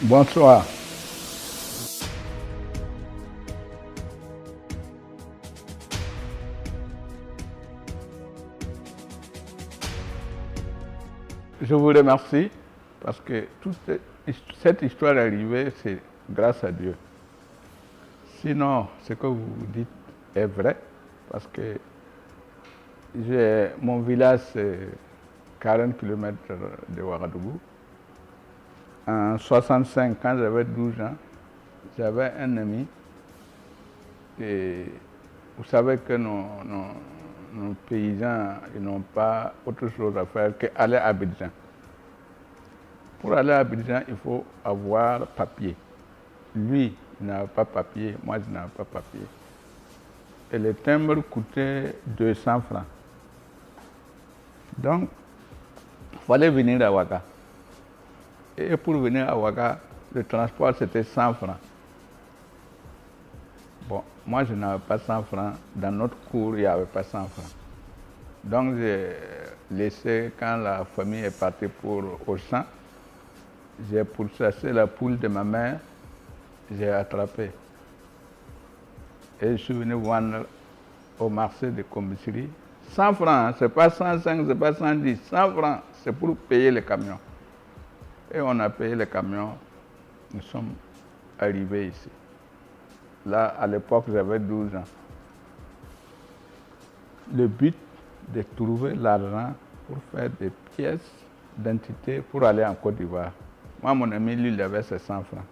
Bonsoir. Je vous remercie parce que toute cette histoire arrivée, c'est grâce à Dieu. Sinon, ce que vous dites est vrai parce que mon village, c'est 40 km de Ouagadougou. En 65, quand j'avais 12 ans, j'avais un ami et vous savez que nos paysans ils n'ont pas autre chose à faire qu'aller à Abidjan. Pour aller à Abidjan, il faut avoir papier. Lui, il n'avait pas papier, moi je n'avais pas papier. Et le timbre coûtait 200 francs. Donc, il fallait venir à Ouaga. Et pour venir à Ouaga, le transport c'était 100 francs. Bon, moi je n'avais pas 100 francs. Dans notre cours, il n'y avait pas 100 francs. Donc j'ai laissé, quand la famille est partie pour Auchan, j'ai pourchassé la poule de ma mère, j'ai attrapé. Et je suis venu vendre au marché de Combisserie. 100 francs, ce n'est pas 105, ce n'est pas 110, 100 francs, c'est pour payer le camion. Et on a payé le camion, nous sommes arrivés ici. Là, à l'époque, j'avais 12 ans. Le but de trouver l'argent pour faire des pièces d'identité pour aller en Côte d'Ivoire. Moi, mon ami, lui, il avait ses 100 francs.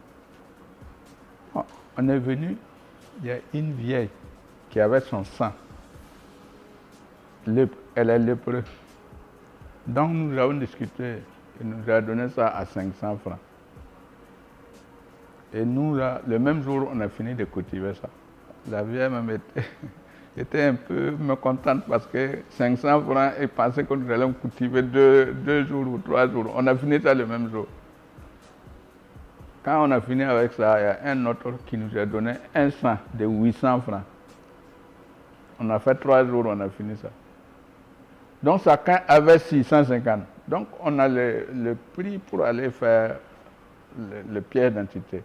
Bon, on est venu, il y a une vieille qui avait son sang. Elle est lépreuse. Donc nous avons discuté, il nous a donné ça à 500 francs. Et nous, là, le même jour, on a fini de cultiver ça. La vieille même était un peu mécontente parce que 500 francs, elle pensait que nous allions cultiver deux jours ou 3 jours. On a fini ça le même jour. Quand on a fini avec ça, il y a un autre qui nous a donné un sang de 800 francs. On a fait 3 jours, on a fini ça. Donc chacun avait 650. Donc on a le prix pour aller faire le pièce d'identité.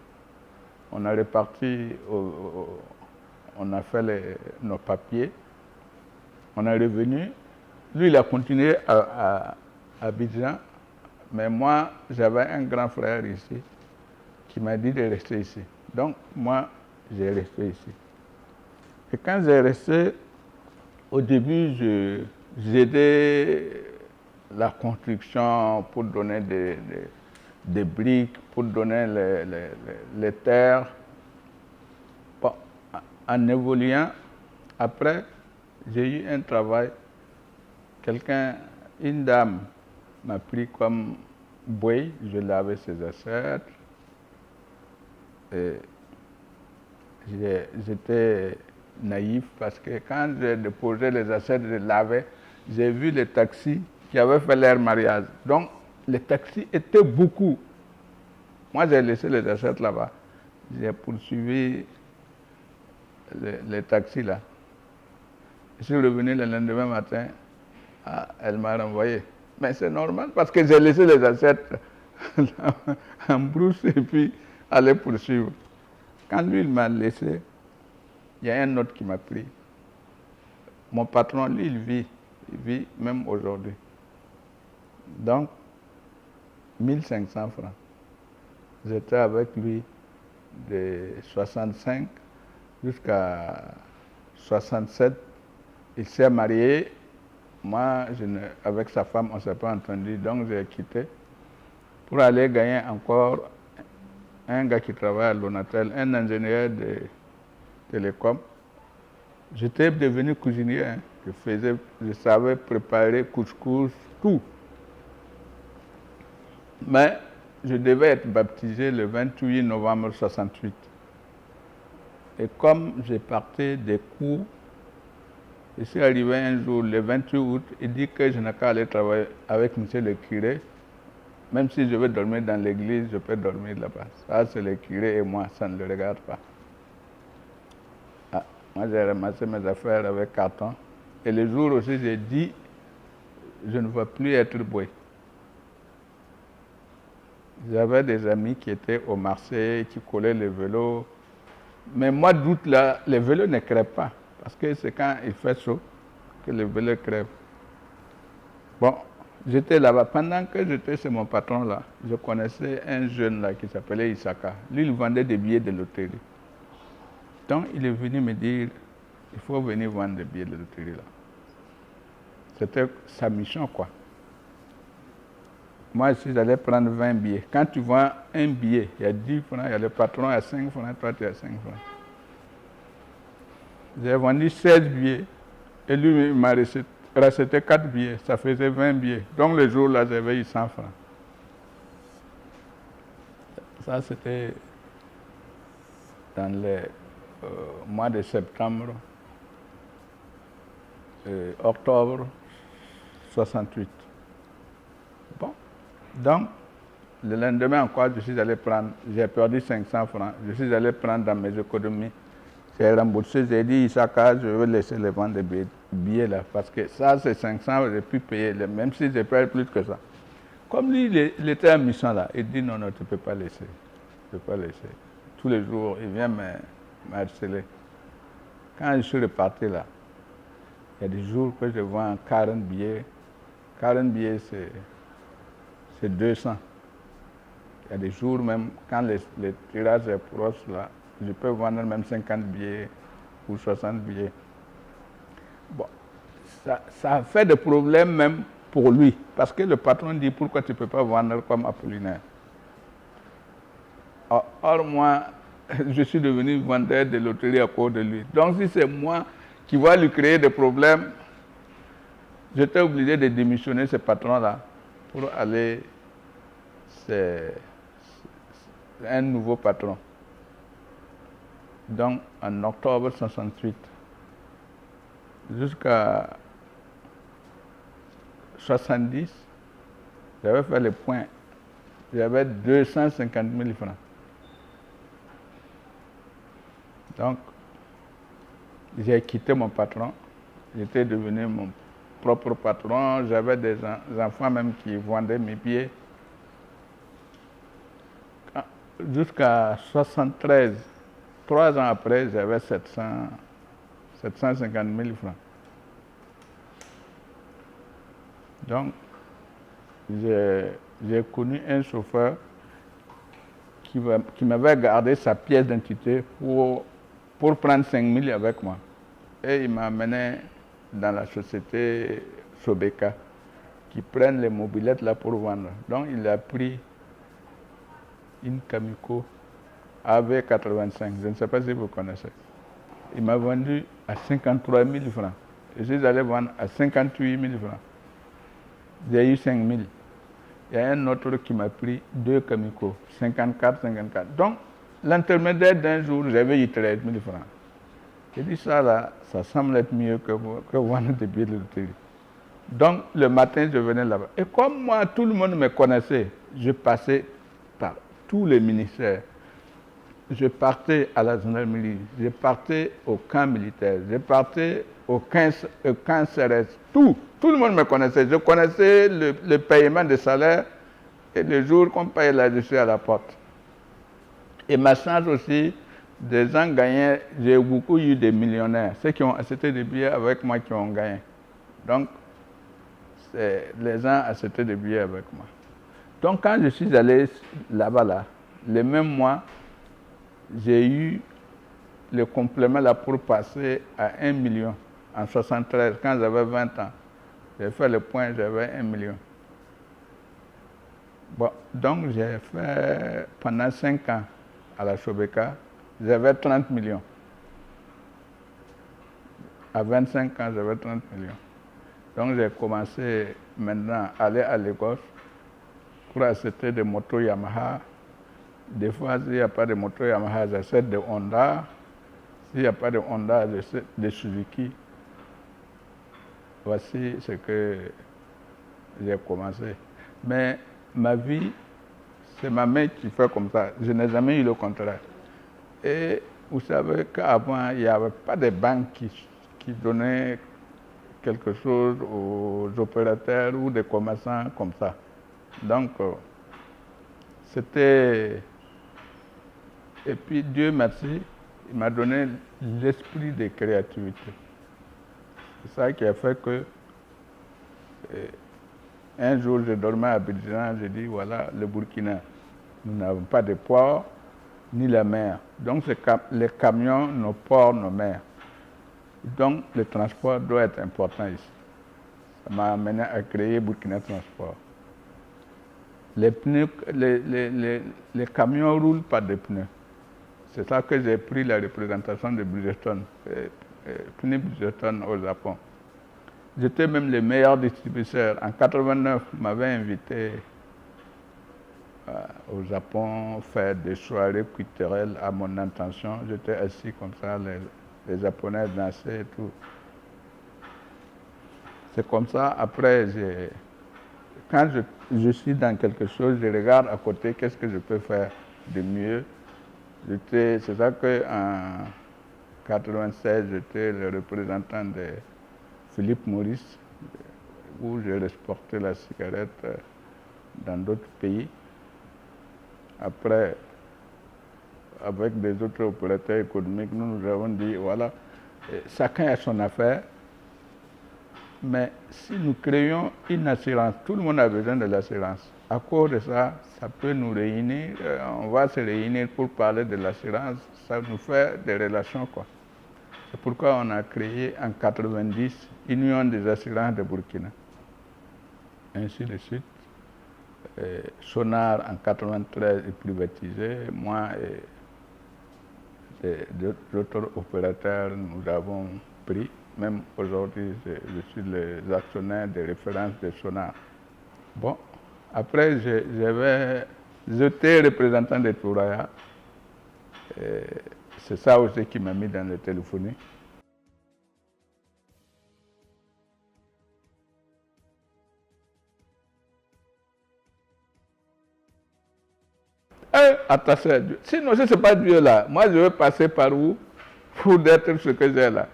On a réparti, on a fait nos papiers. On est revenu. Lui, il a continué à Abidjan. Mais moi, j'avais un grand frère ici qui m'a dit de rester ici. Donc moi, j'ai resté ici. Et quand j'ai resté, au début, j'aidais la construction pour donner des briques, pour donner les terres. Bon, en évoluant, après, j'ai eu un travail. Une dame m'a pris comme bouée, je lavais ses assiettes. Et j'étais naïf parce que quand j'ai déposé les assiettes, je lavais, j'ai vu les taxis qui avaient fait leur mariage. Donc, les taxis étaient beaucoup. Moi, j'ai laissé les assiettes là-bas. J'ai poursuivi les taxis là. Je suis revenu le lendemain matin, elle m'a renvoyé. Mais c'est normal parce que j'ai laissé les assiettes en brousse et puis aller poursuivre. Quand lui, il m'a laissé, il y a un autre qui m'a pris. Mon patron, lui, il vit même aujourd'hui. Donc, 1500 francs. J'étais avec lui de 65 jusqu'à 67. Il s'est marié. Moi, avec sa femme, on ne s'est pas entendu, donc j'ai quitté pour aller gagner encore un gars qui travaille à l'Onatel, un ingénieur de télécom. J'étais devenu cuisinier. Hein. Je savais préparer couscous, tout. Mais je devais être baptisé le 28 novembre 68. Et comme j'ai parti des cours, je suis arrivé un jour, le 28 août, il dit que je n'ai qu'à aller travailler avec monsieur le curé. Même si je veux dormir dans l'église, je peux dormir là-bas. Ça, c'est le curé et moi, ça ne le regarde pas. Moi, j'ai ramassé mes affaires avec carton. Et le jour aussi, j'ai dit, je ne veux plus être boué. J'avais des amis qui étaient au Marseille, qui collaient les vélos. Mais mois d'août, là, les vélos ne crèvent pas. Parce que c'est quand il fait chaud que les vélos crèvent. Bon, j'étais là-bas. Pendant que j'étais chez mon patron, là, je connaissais un jeune là qui s'appelait Isaka. Lui, il vendait des billets de loterie. Donc, il est venu me dire, il faut venir vendre des billets de loterie là. C'était sa mission, quoi. Moi, ici, j'allais prendre 20 billets. Quand tu vends un billet, il y a 10 francs, il y a le patron à 5 francs, toi, tu as 5 francs. J'ai vendu 16 billets et lui, il m'a racheté 4 billets. Ça faisait 20 billets. Donc, le jour-là, j'avais eu 100 francs. Ça, c'était dans le mois de septembre, octobre 68. Bon, donc, le lendemain encore, je suis allé prendre, j'ai perdu 500 francs, je suis allé prendre dans mes économies, j'ai remboursé, j'ai dit, Isaka, je veux laisser les vendre des billets là, parce que ça, c'est 500, j'ai pu payer, même si j'ai payé plus que ça. Comme lui, il était en mission là, il dit, non, non, tu ne peux pas laisser, tu ne peux pas laisser. Tous les jours, il vient m'harceler. Quand je suis reparti là, il y a des jours que je vends 40 billets. 40 billets, c'est 200. Il y a des jours même, quand les tirages est proche là, je peux vendre même 50 billets ou 60 billets. Bon, ça fait des problèmes même pour lui, parce que le patron dit, pourquoi tu ne peux pas vendre comme Apollinaire? Or, moi, je suis devenu vendeur de loterie à cause de lui. Donc, si c'est moi qui vais lui créer des problèmes, j'étais obligé de démissionner ce patron-là pour aller chez un nouveau patron. Donc, en octobre 68, jusqu'à 70, j'avais fait le point. J'avais 250 000 francs. Donc, j'ai quitté mon patron. J'étais devenu mon propre patron. J'avais des enfants même qui vendaient mes billets. Jusqu'à 73, 3 ans après, j'avais 750 000 francs. Donc, j'ai connu un chauffeur qui m'avait gardé sa pièce d'identité pour prendre 5 000 avec moi. Et il m'a amené dans la société Sobeka, qui prennent les mobilettes là pour vendre. Donc, il a pris une Kamiko AV85, je ne sais pas si vous connaissez. Il m'a vendu à 53 000 francs. Je suis allé vendre à 58 000 francs. J'ai eu 5 000. Il y a un autre qui m'a pris 2 Kamiko, 54, 54. Donc, l'intermédiaire d'un jour, j'avais eu 13 000 francs. J'ai dit ça là, ça semble être mieux que vendre des billets de loterie. Donc, le matin, je venais là-bas. Et comme moi, tout le monde me connaissait, je passais par tous les ministères. Je partais à la gendarmerie, je partais au camp militaire, je partais au camp CRS. Tout le monde me connaissait. Je connaissais le paiement des salaires et le jour qu'on paye là, je suis à la porte. Et ma chance aussi, des gens gagnaient, j'ai beaucoup eu des millionnaires, ceux qui ont acheté des billets avec moi qui ont gagné. Donc, les gens achetaient des billets avec moi. Donc, quand je suis allé là-bas, le même mois, j'ai eu le complément là pour passer à 1 million en 73, quand j'avais 20 ans. J'ai fait le point, j'avais 1 million. Bon, donc j'ai fait pendant 5 ans à la Sobeka, j'avais 30 millions. À 25 ans, j'avais 30 millions. Donc j'ai commencé maintenant à aller à Lagos pour acheter des motos Yamaha. Des fois, s'il n'y a pas de motos Yamaha, j'achète des Honda. S'il n'y a pas de Honda, j'achète des Suzuki. Voici ce que j'ai commencé. Mais ma vie, c'est ma mère qui fait comme ça. Je n'ai jamais eu le contraire. Et vous savez qu'avant, il n'y avait pas de banque qui donnaient quelque chose aux opérateurs ou des commerçants comme ça. Donc, C'était... Et puis Dieu merci, il m'a donné l'esprit de créativité. C'est ça qui a fait que un jour je dormais à Abidjan, j'ai dit voilà le Burkina, nous n'avons pas de port ni la mer. Donc les camions, nos ports, nos mers. Donc le transport doit être important ici. Ça m'a amené à créer Burkina Transport. Les pneus, les camions roulent par des pneus. C'est ça que j'ai pris la représentation de Bridgestone, pneus Bridgestone au Japon. J'étais même le meilleur distributeur. En 89, on m'avait invité au Japon faire des soirées culturelles à mon intention. J'étais assis comme ça, les Japonais dansaient et tout. C'est comme ça, après, quand je suis dans quelque chose, je regarde à côté qu'est-ce que je peux faire de mieux. C'est ça qu'en 1996, j'étais le représentant de Philippe Maurice, où j'ai exporté la cigarette dans d'autres pays. Après, avec des autres opérateurs économiques, nous avons dit, voilà, chacun a son affaire, mais si nous créons une assurance, tout le monde a besoin de l'assurance. À cause de ça, ça peut nous réunir, on va se réunir pour parler de l'assurance, ça nous fait des relations, quoi. C'est pourquoi on a créé en 1990 Union des assurances de Burkina. Ainsi de suite. Sonar en 1993 est privatisé. Moi et d'autres opérateurs, nous avons pris. Même aujourd'hui, je suis les actionnaires de référence de Sonar. Bon, après, j'étais représentant de Touraya. C'est ça aussi qui m'a mis dans la téléphonie. Attention à Dieu. Sinon, si ce n'est pas Dieu là, moi je vais passer par où pour être ce que j'ai là.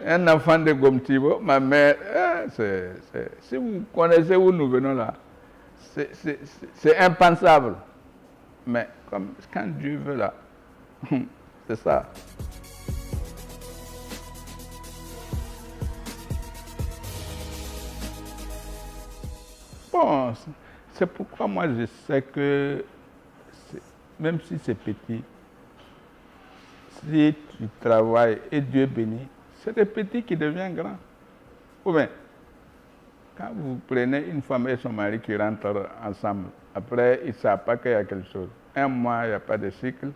Un enfant de Gomtibo, ma mère, si vous connaissez où nous venons là, c'est impensable. Mais comme quand Dieu veut là, c'est ça. Bon, c'est pourquoi moi je sais que même si c'est petit, si tu travailles et Dieu bénit, c'est le petit qui devient grand. Ou bien, quand vous prenez une femme et son mari qui rentrent ensemble, après ils ne savent pas qu'il y a quelque chose. Un mois, il n'y a pas de cycle.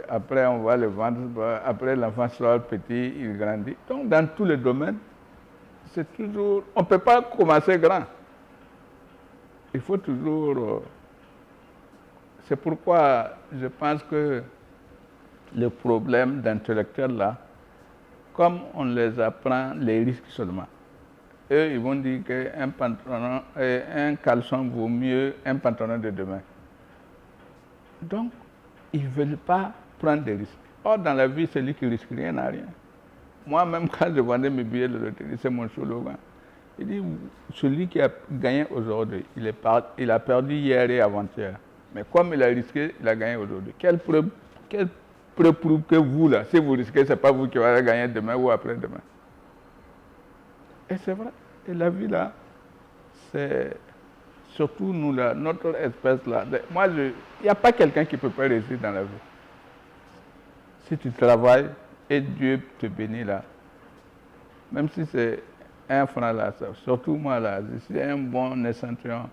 Après, on va le vendre. Après, l'enfant sort petit, il grandit. Donc, dans tous les domaines, c'est toujours... On ne peut pas commencer grand. Il faut toujours... C'est pourquoi je pense que les problèmes d'intellectuels là, comme on les apprend les risques seulement, eux ils vont dire qu'un caleçon vaut mieux un pantalon de demain. Donc, ils ne veulent pas prendre des risques. Or, dans la vie, celui qui risque rien n'a rien. Moi-même, quand je vendais mes billets de loterie, c'est mon slogan. Il dit, celui qui a gagné aujourd'hui, il a perdu hier et avant-hier. Mais comme il a risqué, il a gagné aujourd'hui. Quelle preuve prouve que vous, là, si vous risquez, ce n'est pas vous qui allez gagner demain ou après-demain. Et c'est vrai. Et la vie, là, c'est surtout nous, là, notre espèce, là. Moi, il n'y a pas quelqu'un qui ne peut pas réussir dans la vie. Si tu travailles et Dieu te bénit, là, même si c'est un franc, là, surtout moi, là, je suis un bon échantillon.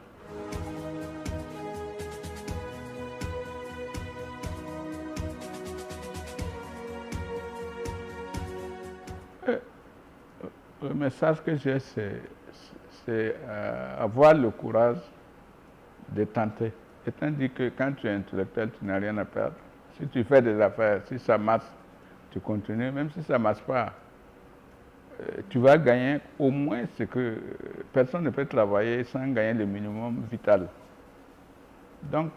Le message que j'ai, c'est avoir le courage de tenter. Étant dit que quand tu es intellectuel, tu n'as rien à perdre. Si tu fais des affaires, si ça marche, tu continues. Même si ça ne marche pas, tu vas gagner au moins ce que personne ne peut travailler sans gagner le minimum vital. Donc,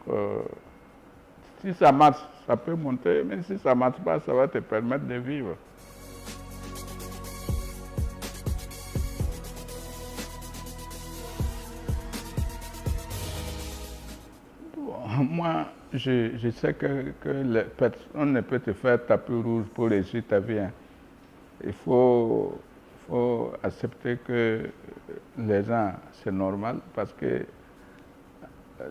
si ça marche, ça peut monter. Mais si ça ne marche pas, ça va te permettre de vivre. Moi, je sais que personne ne peut te faire tapis rouge pour réussir ta vie. Hein. Il faut accepter que les gens, c'est normal parce que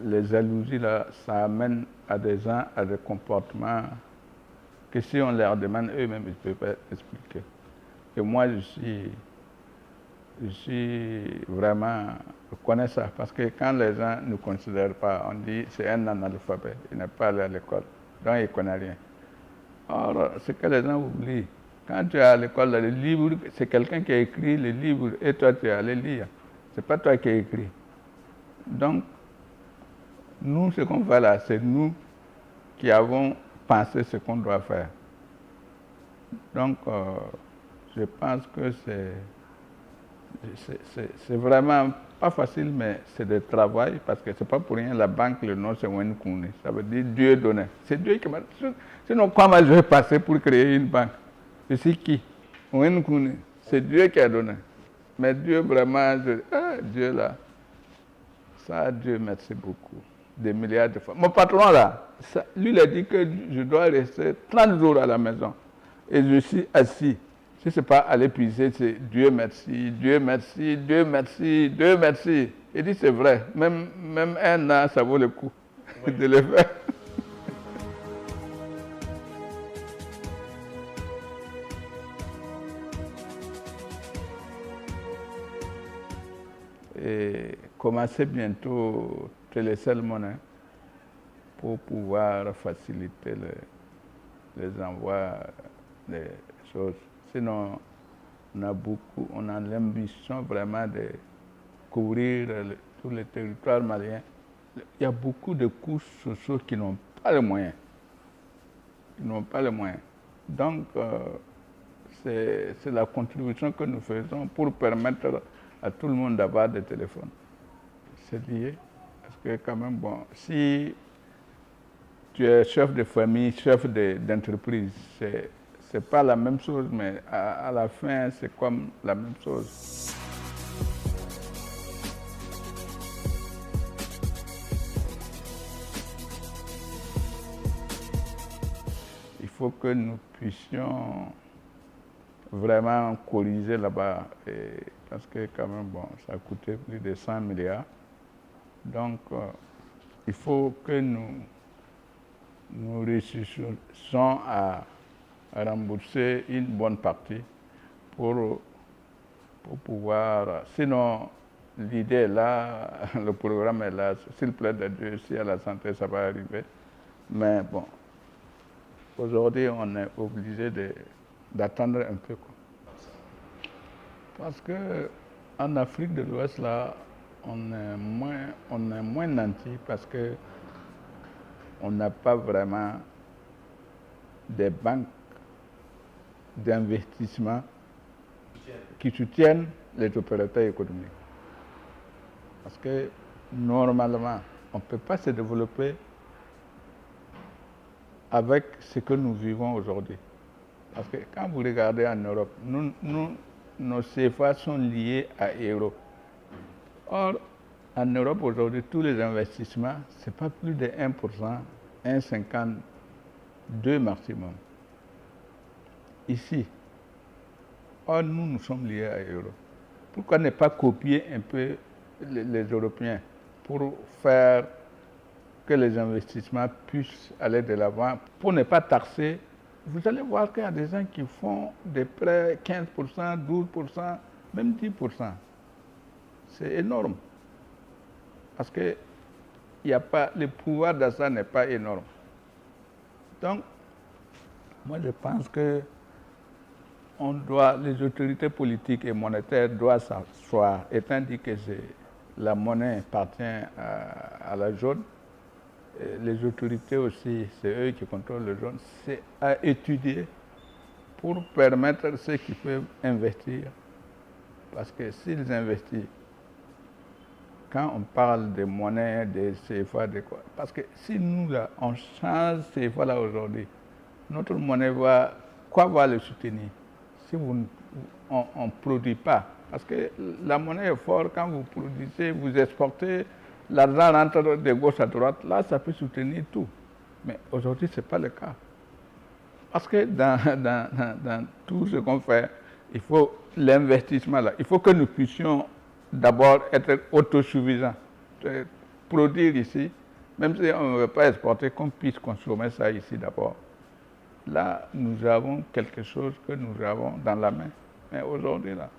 les jalousies, là, ça amène à des gens à des comportements que si on leur demande eux-mêmes, ils ne peuvent pas expliquer. Et moi, je suis vraiment, je connais ça, parce que quand les gens ne considèrent pas, on dit c'est un analphabète, il n'est pas allé à l'école, donc il ne connaît rien. Or, ce que les gens oublient, quand tu es à l'école, le livre, c'est quelqu'un qui a écrit le livre et toi tu es allé lire, ce n'est pas toi qui as écrit. Donc, nous, ce qu'on fait là, c'est nous qui avons pensé ce qu'on doit faire. Donc, je pense que c'est vraiment pas facile, mais c'est du travail, parce que c'est pas pour rien, la banque, le nom c'est Wen Kune, ça veut dire Dieu donné. C'est Dieu qui m'a... Sinon, comment je vais passer pour créer une banque? Je suis qui? Wen Kune, c'est Dieu qui a donné. Mais Dieu vraiment, Dieu là, ça, Dieu merci beaucoup. Des milliards de fois. Mon patron là, lui il a dit que je dois rester 30 jours à la maison. Et je suis assis. Si ce n'est pas aller puiser, c'est Dieu merci, Dieu merci, Dieu merci, Dieu merci. Il dit c'est vrai, même un an, ça vaut le coup de le faire. Et commencer bientôt télécell monnaie pour pouvoir faciliter les envois des choses. Sinon, on a l'ambition vraiment de couvrir tous les territoires maliens. Il y a beaucoup de couches sociaux qui n'ont pas les moyens. Donc, c'est la contribution que nous faisons pour permettre à tout le monde d'avoir des téléphones. C'est lié. Parce que quand même, bon, si tu es chef de famille, chef d'entreprise, c'est pas la même chose, mais à la fin, c'est comme la même chose. Il faut que nous puissions vraiment corriger là-bas, parce que quand même, bon, ça a coûté plus de 100 milliards. Donc, il faut que nous réussissions à rembourser une bonne partie pour pouvoir... Sinon, l'idée est là, le programme est là. S'il plaît de Dieu, si à la santé, ça va arriver. Mais bon, aujourd'hui, on est obligé d'attendre un peu. Quoi. Parce qu'en Afrique de l'Ouest, là, on est moins nantis parce qu'on n'a pas vraiment des banques d'investissement qui soutiennent les opérateurs économiques. Parce que normalement, on ne peut pas se développer avec ce que nous vivons aujourd'hui. Parce que quand vous regardez en Europe, nos CFA sont liés à l'euro. Or, en Europe aujourd'hui, tous les investissements, ce n'est pas plus de 1%, 1,50%, 2% maximum. Ici, or nous sommes liés à l'euro. Pourquoi ne pas copier un peu les Européens pour faire que les investissements puissent aller de l'avant, pour ne pas taxer? Vous allez voir qu'il y a des gens qui font des prêts 15%, 12%, même 10%. C'est énorme. Parce que le pouvoir d'achat n'est pas énorme. Donc, moi je pense que les autorités politiques et monétaires doivent s'asseoir, étant dit que la monnaie appartient à la zone, les autorités aussi, c'est eux qui contrôlent la zone, c'est à étudier pour permettre à ceux qui peuvent investir. Parce que s'ils investissent, quand on parle de monnaie, de CFA, de quoi, parce que si nous, là, on change CFA là aujourd'hui, notre monnaie quoi va le soutenir si on ne produit pas? Parce que la monnaie est forte, quand vous produisez, vous exportez, l'argent rentre de gauche à droite, là, ça peut soutenir tout. Mais aujourd'hui, ce n'est pas le cas. Parce que dans tout ce qu'on fait, il faut l'investissement là. Il faut que nous puissions d'abord être autosuffisants. Produire ici, même si on ne veut pas exporter, qu'on puisse consommer ça ici d'abord. Là, nous avons quelque chose que nous avons dans la main. Mais aujourd'hui, là,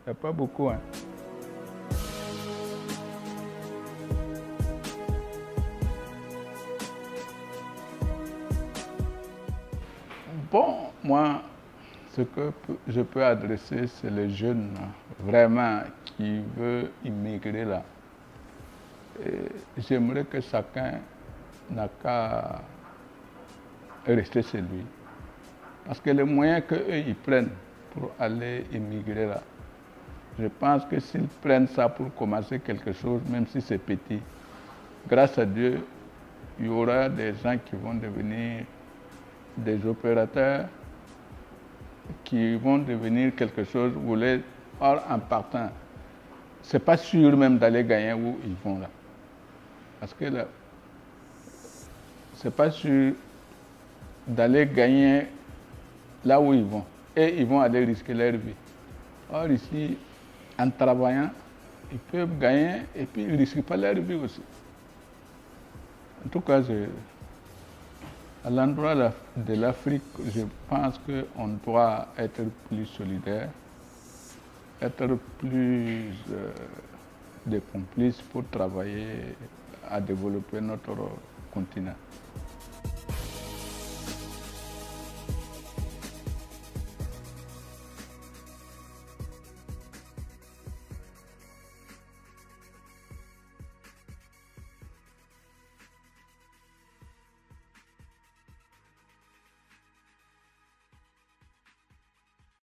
il n'y a pas beaucoup. Hein. Bon, moi, ce que je peux adresser, c'est les jeunes vraiment qui veulent immigrer là. J'aimerais que chacun n'a qu'à rester chez lui. Parce que les moyens qu'eux, ils prennent pour aller immigrer là, je pense que s'ils prennent ça pour commencer quelque chose, même si c'est petit, grâce à Dieu, il y aura des gens qui vont devenir des opérateurs, qui vont devenir quelque chose, or en partant, c'est pas sûr même d'aller gagner où ils vont là. Parce que là, c'est pas sûr d'aller gagner là où ils vont. Et ils vont aller risquer leur vie. Or ici, en travaillant, ils peuvent gagner et puis ils ne risquent pas leur vie aussi. En tout cas, à l'endroit de l'Afrique, je pense qu'on doit être plus solidaire, être plus des complices pour travailler à développer notre continent.